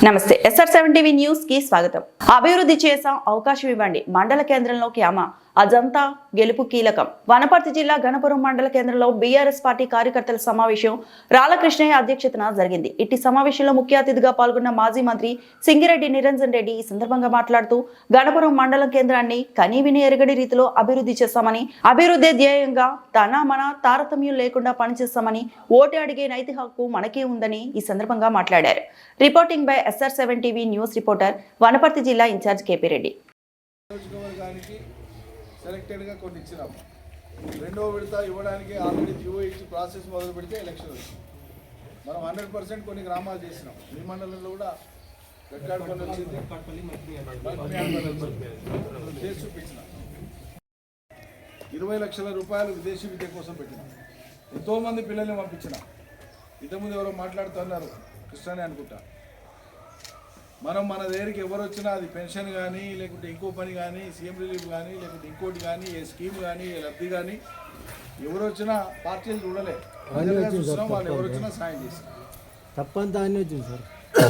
నమస్తే SR7 TV news కి స్వాగతం. అభివృద్ధి చేసా అవకాశం ఇవ్వండి. మండల కేంద్రంలో క్యామ అజంతా గెలుపు కీలకం. వనపర్తి జిల్లా గణపురం మండల కేంద్రంలో బీఆర్ఎస్ పార్టీ కార్యకర్తల సమావేశం రాలకృష్ణయ్య అధ్యక్షతన జరిగింది. ఇట్టి సమావేశంలో ముఖ్య అతిథిగా పాల్గొన్న మాజీ మంత్రి సింగిరెడ్డి నిరంజన్ రెడ్డి ఈ సందర్భంగా మాట్లాడుతూ గణపురం మండల కేంద్రాన్ని కనీవిని ఎరగడి రీతిలో అభివృద్ధి చేస్తామని, అభివృద్ధి ధ్యేయంగా తన మన తారతమ్యం లేకుండా పనిచేస్తామని, ఓటు అడిగే నైతిక హక్కు మనకే ఉందని ఈ సందర్భంగా మాట్లాడారు. Reporting by SR7 TV news reporter Wanaparthy జిల్లా ఇన్ఛార్జ్ కేపీ రెడ్డి. సెలెక్టెడ్గా కొన్ని ఇచ్చినాము. రెండో విడత ఇవ్వడానికి ఆల్రెడీ జీవో ఇచ్చి ప్రాసెస్ మొదలు పెడితే ఎలక్షన్ వచ్చింది. మనం 100% కొన్ని గ్రామాలు చేసినాం. ఈ మండలంలో కూడా వెక్కాడపల్లి వచ్చింది, చేసి చూపించిన 20 లక్షల రూపాయలు విదేశీ విద్య కోసం పెట్టినాం. ఎంతోమంది పిల్లల్ని పంపించిన. ఇంతకుముందు ఎవరో మాట్లాడుతున్నారు, కృష్ణని అనుకుంటా. మనం మన దగ్గరికి ఎవరు వచ్చినా అది పెన్షన్ కానీ, లేకుంటే ఇంకో పని కానీ, సీఎం రిలీఫ్ కానీ, లేకుంటే ఇంకోటి కానీ, ఏ స్కీమ్ కానీ, ఏ లబ్ధి కానీ, ఎవరు వచ్చినా పార్టీలు చూడలే. వాళ్ళు ఎవరు వచ్చినా సాయం చేస్తారు. తప్పంతా అన్నీ వచ్చింది సార్.